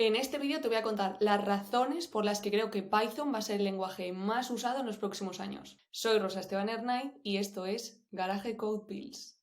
En este vídeo te voy a contar las razones por las que creo que Python va a ser el lenguaje más usado en los próximos años. Soy Rosa Esteban Ernaiz y esto es Garage Code Pills.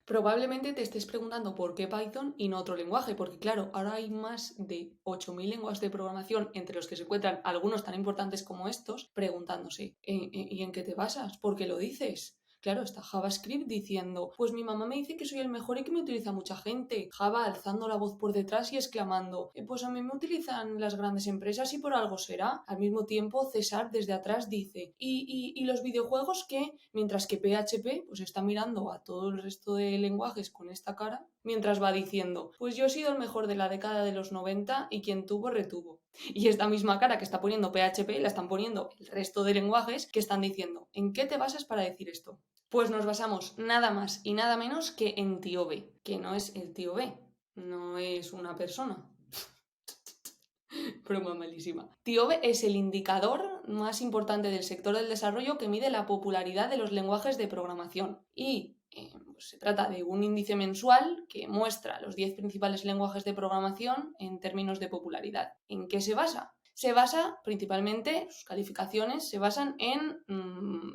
Probablemente te estés preguntando por qué Python y no otro lenguaje, porque claro, ahora hay más de 8.000 lenguajes de programación, entre los que se encuentran algunos tan importantes como estos, preguntándose, ¿y en qué te basas? ¿Por qué lo dices? Claro, está JavaScript diciendo, pues mi mamá me dice que soy el mejor y que me utiliza mucha gente. Java alzando la voz por detrás y exclamando, pues a mí me utilizan las grandes empresas y por algo será. Al mismo tiempo, César desde atrás dice, ¿y los videojuegos qué? Mientras que PHP pues está mirando a todo el resto de lenguajes con esta cara, mientras va diciendo, pues yo he sido el mejor de la década de los 90 y quien tuvo, retuvo. Y esta misma cara que está poniendo PHP la están poniendo el resto de lenguajes que están diciendo, ¿en qué te basas para decir esto? Pues nos basamos nada más y nada menos que en tío B, que no es el tío B, no es una persona. Broma malísima. TIOBE es el indicador más importante del sector del desarrollo que mide la popularidad de los lenguajes de programación y pues se trata de un índice mensual que muestra los 10 principales lenguajes de programación en términos de popularidad. ¿En qué se basa? Se basa principalmente, sus calificaciones se basan en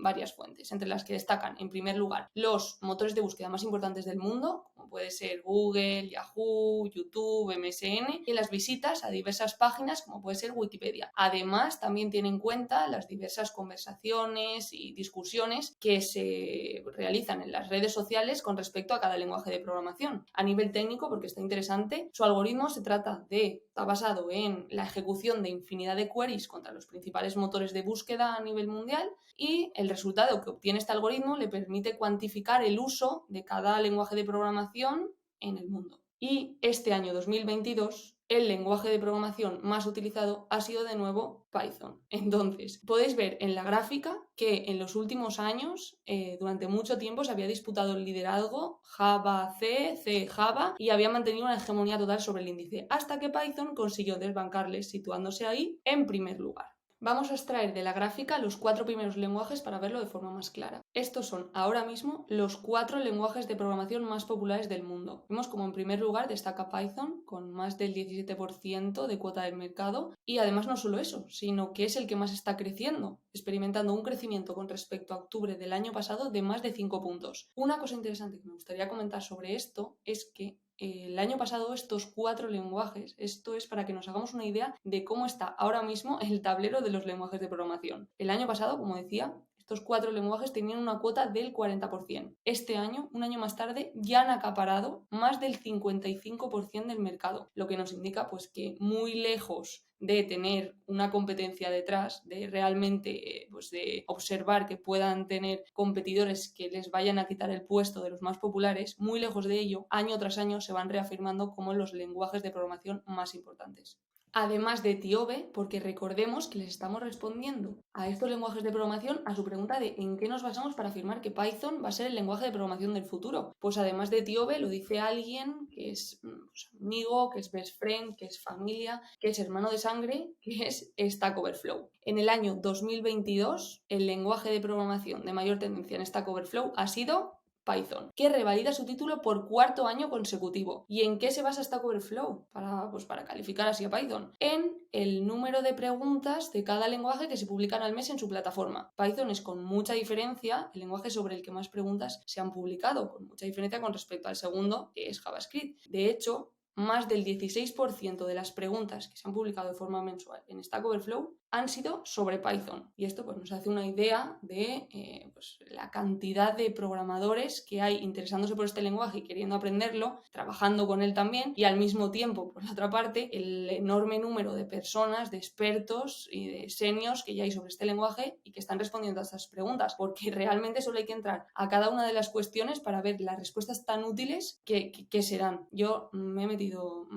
varias fuentes, entre las que destacan, en primer lugar, los motores de búsqueda más importantes del mundo, como puede ser Google, Yahoo, YouTube, MSN, y en las visitas a diversas páginas, como puede ser Wikipedia. Además, también tiene en cuenta las diversas conversaciones y discusiones que se realizan en las redes sociales con respecto a cada lenguaje de programación. A nivel técnico, porque está interesante, su algoritmo está basado en la ejecución de infinidad de queries contra los principales motores de búsqueda a nivel mundial y el resultado que obtiene este algoritmo le permite cuantificar el uso de cada lenguaje de programación en el mundo. Y este año 2022, el lenguaje de programación más utilizado ha sido de nuevo Python. Entonces, podéis ver en la gráfica que en los últimos años, durante mucho tiempo, se había disputado el liderazgo Java C, C Java, y había mantenido una hegemonía total sobre el índice, hasta que Python consiguió desbancarles, situándose ahí en primer lugar. Vamos a extraer de la gráfica los 4 primeros lenguajes para verlo de forma más clara. Estos son ahora mismo los 4 lenguajes de programación más populares del mundo. Vemos como en primer lugar destaca Python con más del 17% de cuota del mercado y además no solo eso, sino que es el que más está creciendo, experimentando un crecimiento con respecto a octubre del año pasado de más de 5 puntos. Una cosa interesante que me gustaría comentar sobre esto es que el año pasado estos 4 lenguajes, esto es para que nos hagamos una idea de cómo está ahora mismo el tablero de los lenguajes de programación. El año pasado, como decía, estos 4 lenguajes tenían una cuota del 40%. Este año, un año más tarde, ya han acaparado más del 55% del mercado, lo que nos indica pues que muy lejos de tener una competencia detrás, de realmente pues de observar que puedan tener competidores que les vayan a quitar el puesto de los más populares, muy lejos de ello, año tras año se van reafirmando como los lenguajes de programación más importantes. Además de TIOBE, porque recordemos que les estamos respondiendo a estos lenguajes de programación a su pregunta de ¿en qué nos basamos para afirmar que Python va a ser el lenguaje de programación del futuro? Pues además de TIOBE lo dice alguien que es pues, amigo, que es best friend, que es familia, que es hermano de sangre, que es Stack Overflow. En el año 2022, el lenguaje de programación de mayor tendencia en Stack Overflow ha sido Python, que revalida su título por 4º año consecutivo. ¿Y en qué se basa Stack Overflow? Para calificar así a Python. En el número de preguntas de cada lenguaje que se publican al mes en su plataforma. Python es con mucha diferencia el lenguaje sobre el que más preguntas se han publicado, con mucha diferencia con respecto al segundo, que es JavaScript. De hecho, más del 16% de las preguntas que se han publicado de forma mensual en Stack Overflow han sido sobre Python. Y esto pues, nos hace una idea de pues, la cantidad de programadores que hay interesándose por este lenguaje y queriendo aprenderlo, trabajando con él también, y al mismo tiempo, por la otra parte, el enorme número de personas, de expertos y de seniors que ya hay sobre este lenguaje y que están respondiendo a estas preguntas, porque realmente solo hay que entrar a cada una de las cuestiones para ver las respuestas tan útiles que serán. Yo me he metido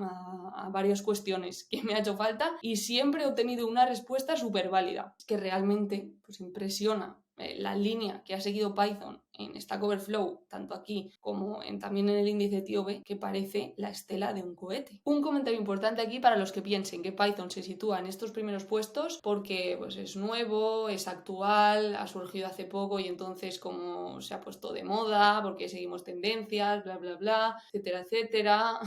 a varias cuestiones que me ha hecho falta y siempre he obtenido una respuesta súper válida. Es que realmente pues impresiona la línea que ha seguido Python en Stack Overflow, tanto aquí como también en el índice TIOBE, que parece la estela de un cohete. Un comentario importante aquí para los que piensen que Python se sitúa en estos primeros puestos porque pues, es nuevo, es actual, ha surgido hace poco y entonces como se ha puesto de moda, porque seguimos tendencias, bla, bla, bla, etcétera, etcétera.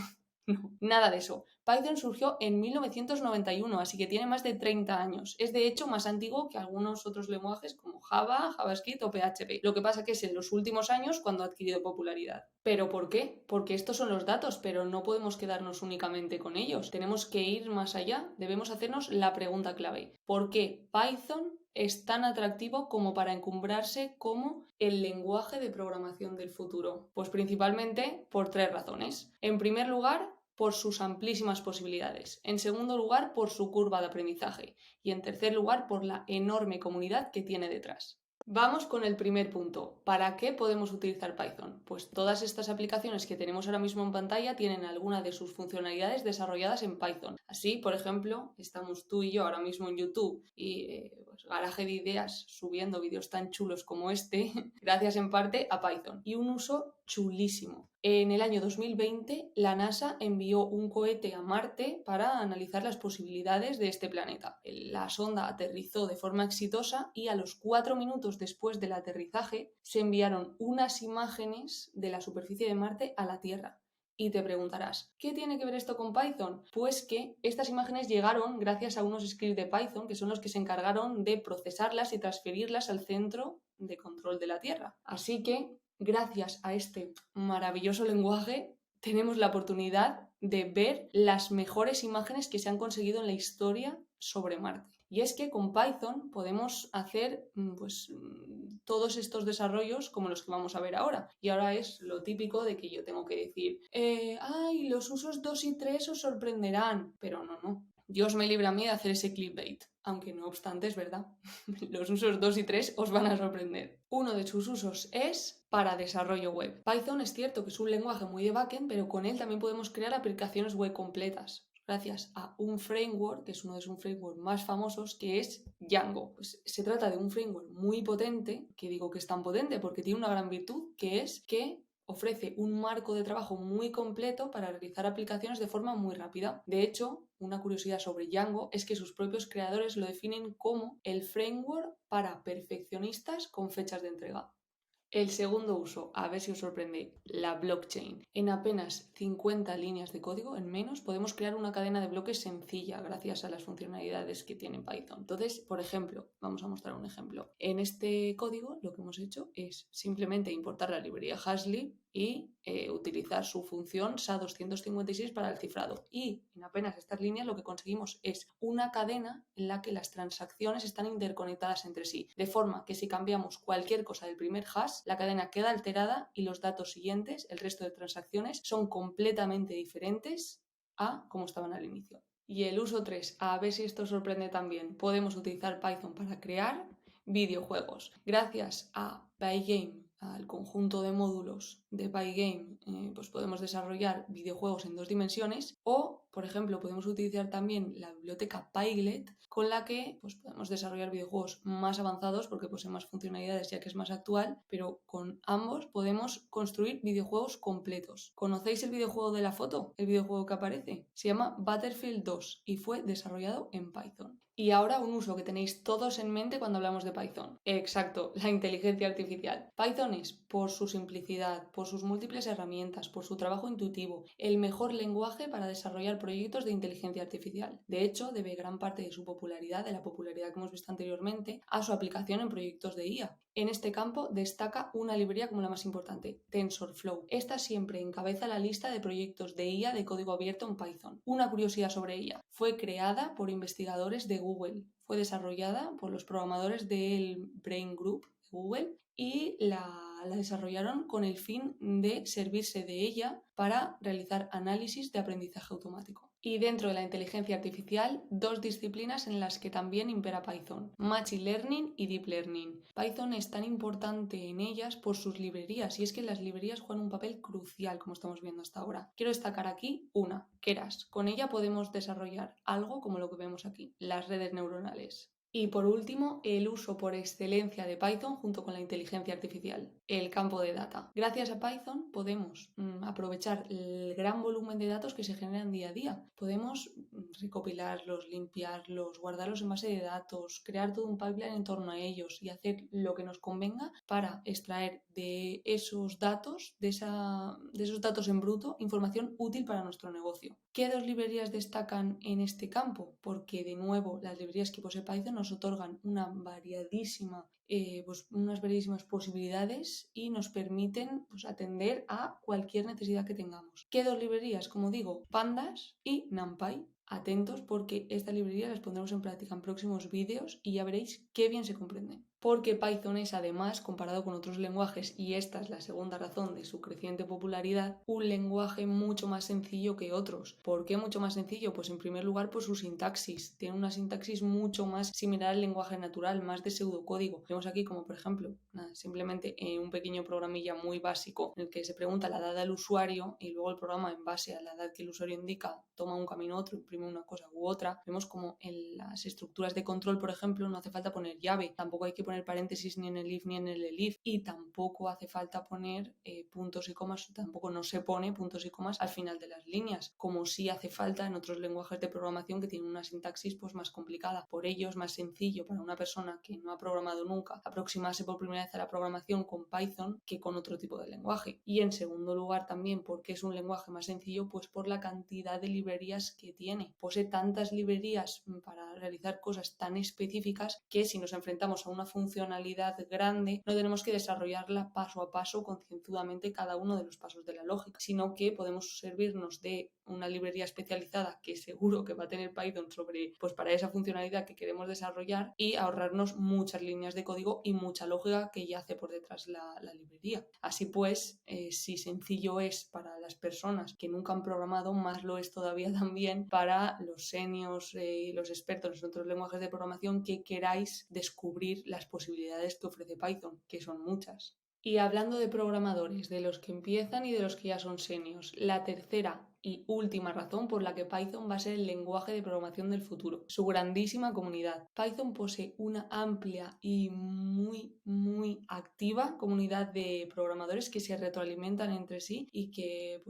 No, nada de eso. Python surgió en 1991, así que tiene más de 30 años. Es de hecho más antiguo que algunos otros lenguajes como Java, JavaScript o PHP. Lo que pasa que es en los últimos años cuando ha adquirido popularidad. ¿Pero por qué? Porque estos son los datos, pero no podemos quedarnos únicamente con ellos. Tenemos que ir más allá. Debemos hacernos la pregunta clave. ¿Por qué Python es tan atractivo como para encumbrarse como el lenguaje de programación del futuro? Pues principalmente por 3 razones. En primer lugar, por sus amplísimas posibilidades. En segundo lugar, por su curva de aprendizaje. Y en tercer lugar, por la enorme comunidad que tiene detrás. Vamos con el primer punto. ¿Para qué podemos utilizar Python? Pues todas estas aplicaciones que tenemos ahora mismo en pantalla tienen alguna de sus funcionalidades desarrolladas en Python. Así, por ejemplo, estamos tú y yo ahora mismo en YouTube y pues, Garaje de Ideas subiendo vídeos tan chulos como este, gracias en parte a Python. Y un uso chulísimo. En el año 2020, la NASA envió un cohete a Marte para analizar las posibilidades de este planeta. La sonda aterrizó de forma exitosa y a los 4 minutos después del aterrizaje se enviaron unas imágenes de la superficie de Marte a la Tierra. Y te preguntarás, ¿qué tiene que ver esto con Python? Pues que estas imágenes llegaron gracias a unos scripts de Python que son los que se encargaron de procesarlas y transferirlas al centro de control de la Tierra. Así que gracias a este maravilloso lenguaje, tenemos la oportunidad de ver las mejores imágenes que se han conseguido en la historia sobre Marte. Y es que con Python podemos hacer todos estos desarrollos como los que vamos a ver ahora. Y ahora es lo típico de que yo tengo que decir, ¡ay, los usos 2 y 3 os sorprenderán! Pero no. Dios me libre a mí de hacer ese clickbait. Aunque no obstante es verdad. Los usos 2 y 3 os van a sorprender. Uno de sus usos es para desarrollo web. Python es cierto que es un lenguaje muy de backend, pero con él también podemos crear aplicaciones web completas gracias a un framework, que es uno de sus frameworks más famosos, que es Django. Pues se trata de un framework muy potente, que digo que es tan potente porque tiene una gran virtud, que es que ofrece un marco de trabajo muy completo para realizar aplicaciones de forma muy rápida. De hecho, una curiosidad sobre Django es que sus propios creadores lo definen como el framework para perfeccionistas con fechas de entrega. El segundo uso, a ver si os sorprende, la blockchain. En apenas 50 líneas de código, en menos, podemos crear una cadena de bloques sencilla gracias a las funcionalidades que tiene Python. Entonces, por ejemplo, vamos a mostrar un ejemplo. En este código lo que hemos hecho es simplemente importar la librería Hashlib y utilizar su función SHA-256 para el cifrado. Y en apenas estas líneas lo que conseguimos es una cadena en la que las transacciones están interconectadas entre sí, de forma que si cambiamos cualquier cosa del primer hash, la cadena queda alterada y los datos siguientes, el resto de transacciones, son completamente diferentes a como estaban al inicio. Y el uso 3, a ver si esto os sorprende también, podemos utilizar Python para crear videojuegos. Gracias a Pygame, al conjunto de módulos de Pygame, pues podemos desarrollar videojuegos en 2 dimensiones o, por ejemplo, podemos utilizar también la biblioteca Pyglet con la que pues, podemos desarrollar videojuegos más avanzados porque posee más funcionalidades ya que es más actual, pero con ambos podemos construir videojuegos completos. ¿Conocéis el videojuego de la foto? El videojuego que aparece. Se llama Battlefield 2 y fue desarrollado en Python. Y ahora un uso que tenéis todos en mente cuando hablamos de Python. Exacto, la inteligencia artificial. Python es, por su simplicidad, por sus múltiples herramientas, por su trabajo intuitivo, el mejor lenguaje para desarrollar proyectos de inteligencia artificial. De hecho, debe gran parte de su popularidad, de la popularidad que hemos visto anteriormente, a su aplicación en proyectos de IA. En este campo destaca una librería como la más importante, TensorFlow. Esta siempre encabeza la lista de proyectos de IA de código abierto en Python. Una curiosidad sobre ella, fue creada por investigadores de Google. Fue desarrollada por los programadores del Brain Group de Google y la desarrollaron con el fin de servirse de ella para realizar análisis de aprendizaje automático. Y dentro de la inteligencia artificial, 2 disciplinas en las que también impera Python, Machine Learning y Deep Learning. Python es tan importante en ellas por sus librerías y es que las librerías juegan un papel crucial como estamos viendo hasta ahora. Quiero destacar aquí una, Keras. Con ella podemos desarrollar algo como lo que vemos aquí, las redes neuronales. Y por último, el uso por excelencia de Python junto con la inteligencia artificial, el campo de data. Gracias a Python podemos aprovechar el gran volumen de datos que se generan día a día. Podemos recopilarlos, limpiarlos, guardarlos en base de datos, crear todo un pipeline en torno a ellos y hacer lo que nos convenga para extraer de esos datos, de esos datos en bruto, información útil para nuestro negocio. ¿Qué dos librerías destacan en este campo? Porque, de nuevo, las librerías que posee Python nos otorgan unas variadísimas posibilidades y nos permiten atender a cualquier necesidad que tengamos. ¿Qué dos librerías? Como digo, Pandas y NumPy. Atentos porque estas librerías las pondremos en práctica en próximos vídeos y ya veréis qué bien se comprenden. Porque Python es, además, comparado con otros lenguajes, y esta es la segunda razón de su creciente popularidad, un lenguaje mucho más sencillo que otros. ¿Por qué mucho más sencillo? Pues en primer lugar por su sintaxis. Tiene una sintaxis mucho más similar al lenguaje natural, más de pseudocódigo. Vemos aquí como, por ejemplo, simplemente un pequeño programilla muy básico en el que se pregunta la edad del usuario y luego el programa, en base a la edad que el usuario indica, toma un camino u otro, imprime una cosa u otra. Vemos como en las estructuras de control, por ejemplo, no hace falta poner llave, tampoco hay que poner paréntesis ni en el if ni en el elif, y tampoco hace falta poner puntos y comas, tampoco no se pone puntos y comas al final de las líneas, como sí hace falta en otros lenguajes de programación que tienen una sintaxis pues más complicada. Por ello es más sencillo para una persona que no ha programado nunca aproximarse por primera vez a la programación con Python que con otro tipo de lenguaje. Y en segundo lugar también, porque es un lenguaje más sencillo, pues por la cantidad de librerías que tiene. Posee tantas librerías para realizar cosas tan específicas que si nos enfrentamos a una funcionalidad grande no tenemos que desarrollarla paso a paso concienzudamente cada uno de los pasos de la lógica, sino que podemos servirnos de una librería especializada que seguro que va a tener Python para esa funcionalidad que queremos desarrollar y ahorrarnos muchas líneas de código y mucha lógica que yace por detrás la librería. Así pues, si sencillo es para las personas que nunca han programado, más lo es todavía también para los seniors y los expertos en otros lenguajes de programación que queráis descubrir las posibilidades que ofrece Python, que son muchas. Y hablando de programadores, de los que empiezan y de los que ya son seniors, la tercera y última razón por la que Python va a ser el lenguaje de programación del futuro, su grandísima comunidad. Python posee una amplia y muy activa comunidad de programadores que se retroalimentan entre sí y que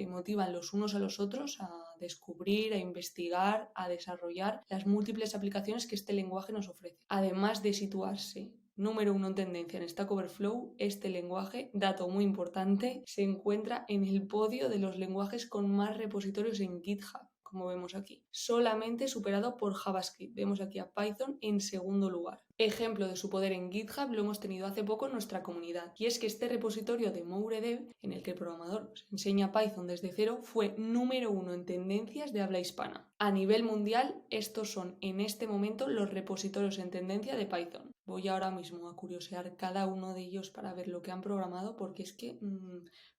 motivan los unos a los otros a descubrir, a investigar, a desarrollar las múltiples aplicaciones que este lenguaje nos ofrece. Además de situarse número 1 en tendencia en Stack Overflow, este lenguaje, dato muy importante, se encuentra en el podio de los lenguajes con más repositorios en GitHub, como vemos aquí, solamente superado por JavaScript. Vemos aquí a Python en segundo lugar. Ejemplo de su poder en GitHub lo hemos tenido hace poco en nuestra comunidad, y es que este repositorio de Mouredev, en el que el programador enseña Python desde cero, fue número 1 en tendencias de habla hispana. A nivel mundial, estos son en este momento los repositorios en tendencia de Python. Voy ahora mismo a curiosear cada uno de ellos para ver lo que han programado, porque es que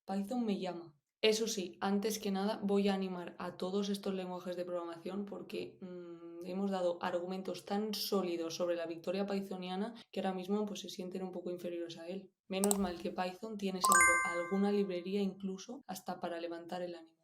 Python me llama. Eso sí, antes que nada voy a animar a todos estos lenguajes de programación porque hemos dado argumentos tan sólidos sobre la victoria pythoniana que ahora mismo se sienten un poco inferiores a él. Menos mal que Python tiene seguro alguna librería incluso hasta para levantar el ánimo.